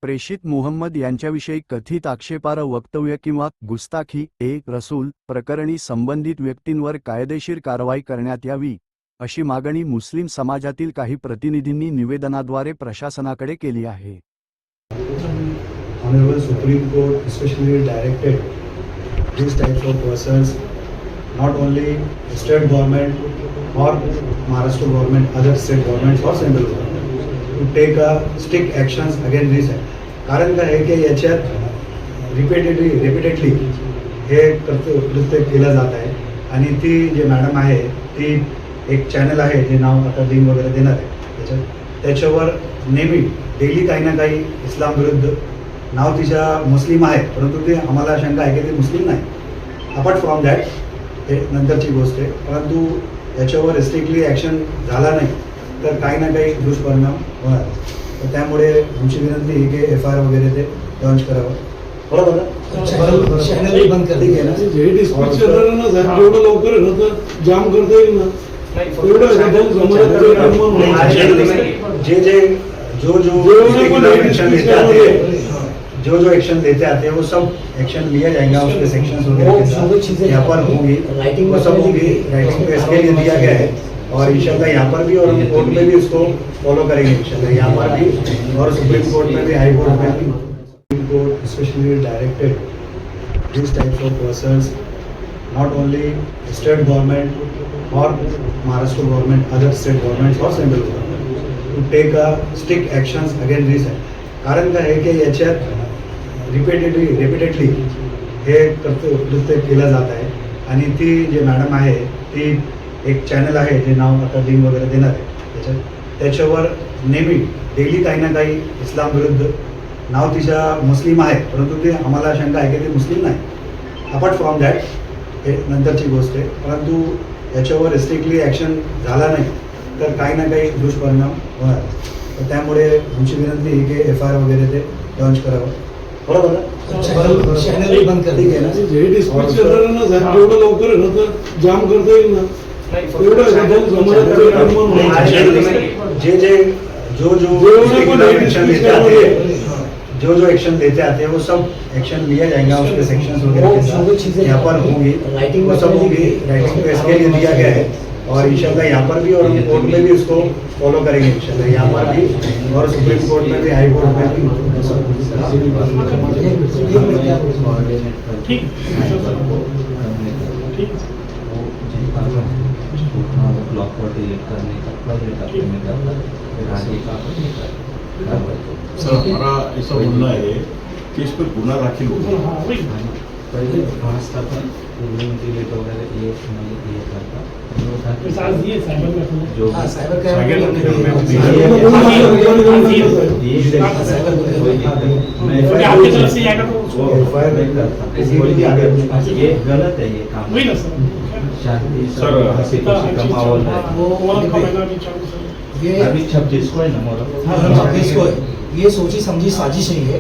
प्रेषित मुहम्मद यांच्याविषयी कथित आक्षेपार्ह वक्तव्य किंवा गुस्ताखी रसूल प्रकरणी संबंधित व्यक्तींवर कायदेशीर कारवाई करण्यात यावी, अशी मागणी मुस्लिम समाजातील काही प्रतिनिधींनी निवेदनाद्वारे प्रशासनाकडे केली आहे. Honorable Supreme Court especially directed these types of persons, not only state government or Maharashtra government, other state governments or central government, to take a strict actions against this. कारण काय आहे की याच्यात रिपीटेडली हे कृत्य केलं जात आहे आणि ती जे मॅडम आहे ती एक चॅनल आहे जे नाव आता लिंक वगैरे देणार आहे त्याच्यावर नेहमी डेली काही ना काही इस्लाम विरुद्ध नाव तिच्या मुस्लिम आहे, परंतु ते आम्हाला शंका आहे की ते मुस्लिम नाही. अपार्ट फ्रॉम दॅट हे नंतरची गोष्ट आहे, परंतु याच्यावर स्ट्रिक्टली ॲक्शन झाला नाही तर काही ना काही दुष्परिणाम होणार. तर त्यामुळे आमची विनंती आहे की FIR वगैरे ते लॉन्च करावं. बरोबर चॅनल बंद कर ठीक आहे ना. एवढं लवकर आहे ना तर जाम करता येईल ना. जो एक्शन लेते आते हैं वो सब एक्शन लिया जाएगा. उसके सेक्शंस वगैरह यहाँ पर होंगी, वो सब होंगी. राइटिंग पे इसके लिए दिया गया है और इंशाल्लाह यहाँ पर भी और हम कोर्ट में भी उसको फॉलो करेंगे इंशाल्लाह. यहाँ पर भी और सुप्रीम कोर्ट में भी, हाई कोर्ट में भी. Supreme court specially directed this types of persons, not only state government or Maharashtra government, other state governments or central government, to take a strict actions against this. कारण काय आहे की याच्यात repeatedly हे कृत्य केलं जात आहे आणि ती जे मॅडम आहे ती एक चॅनल आहे जे नाव आता लिंक वगैरे देणार आहे त्याच्यावर नेहमी डेली काही ना काही इस्लाम विरुद्ध नाव तिच्या मुस्लिम आहे, परंतु ते आम्हाला शंका आहे की ते मुस्लिम नाही. अपार्ट फ्रॉम दॅट हे नंतरची गोष्ट आहे, परंतु याच्यावर स्ट्रिक्टली ॲक्शन झाला नाही तर काही ना काही दुष्परिणाम होणार. तर त्यामुळे आमची विनंती आहे की FIR वगैरे ते लॉन्च करावं. बरोबर चॅनल बंद कर ठीक आहे ना. एवढं लवकर आहे ना तर जाम करता येईल ना. जो एक्शन लेते आते हैं वो सब एक्शन लिया जाएगा. उसके सेक्शंस वगैरह यहाँ पर होंगी, वो सब होंगी. राइटिंग पे इसके लिए दिया गया है और इंशाल्लाह यहाँ पर भी और हम कोर्ट में भी उसको फॉलो करेंगे इंशाल्लाह. यहाँ पर भी और सुप्रीम कोर्ट में भी, हाई कोर्ट में भी. सर, हमारा ऐसा बोलना है कि इस पर गुना दाखिल होगा. पहले महास्थापन डिलीट वगैरह ये करता जो ये गलत है ये काम. शांति का माहौल है. अभी 26 को है ना मोहर्रम. 26 को है. ये सोची समझी साजिश ही है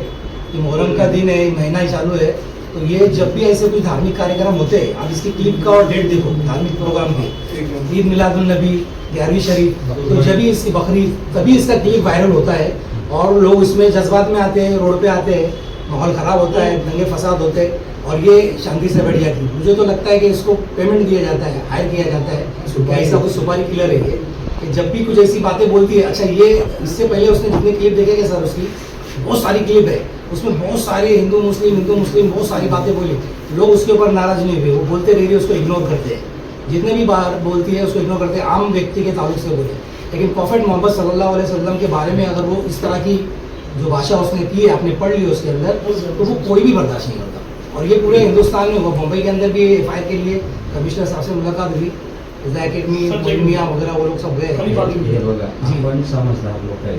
कि मुहर्रम का दिन है, महीना ही चालू है, तो ये जब भी ऐसे कोई धार्मिक कार्यक्रम होते हैं, आप इसकी क्लिप का और डेट देखो धार्मिक प्रोग्राम की, ईद मिलादुन नबी, 11वीं शरीफ, तो जब भी इसकी बकरीद तभी इसका क्लिप वायरल होता है और लोग इसमें जज्बात में आते हैं, रोड पे आते हैं, माहौल ख़राब होता है, दंगे फसाद होते हैं और ये शांति से बैठ जाती है. मुझे तो लगता है कि इसको पेमेंट दिया जाता है, हायर किया जाता है, ऐसा कुछ सुपारी किलर है ये कि जब भी कुछ ऐसी बातें बोलती है. अच्छा, ये इससे पहले उसने जितने क्लिप देखे क्या सर, उसकी बहुत सारी क्लिप है, उसमें बहुत सारे हिंदू मुस्लिम बहुत सारी बातें बोली. लोग उसके ऊपर नाराज नहीं हुए, वो बोलते रह रही है, उसको इग्नोर करते हैं. जितने भी बार बोलती है उसको इग्नोर करते हैं, आम व्यक्ति के ताल्लुक से बोले. लेकिन प्रॉफेट मोहम्मद सल्लल्लाहु अलैहि वसल्लम के बारे में अगर वो इस तरह की जो भाषा उसने की है, आपने पढ़ ली है उसके अंदर, तो वो कोई भी बर्दाश्त नहीं करता. और ये पूरे हिंदुस्तान में हुआ. मुंबई के अंदर भी FIR के लिए कमिश्नर साहब से मुलाकात हुई, अकेडमी वगैरह वो लोग सब गए. हे बघा, आपण समजदार लोक आहे.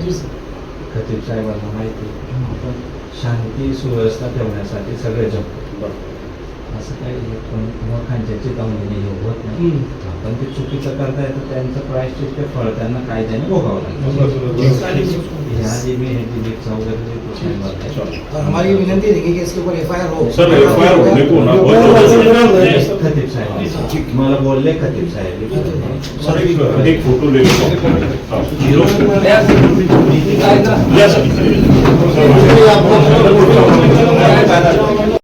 खतीब साहेबांना माहिती आपण शांती सुव्यवस्था ठेवण्यासाठी सगळे जमतो. असं काही पण खांच्याची कामगिरी होत नाही हम्म. आपण ते चुकीचं करताय तर त्यांचं प्रायश्चित्त फळ त्यांना कायद्याने भोगावं लागतं. ह्या जे मी ह्याची लेखचा वगैरे जे प्रश्न आहे, और हमारी विनंती रहेगी कि इसके ऊपर एफआईआर हो सर FIR होने को ना खतीब साहेब मला बोलले खतीब साहेब सर एक फोटो ले लो काय ना? या सर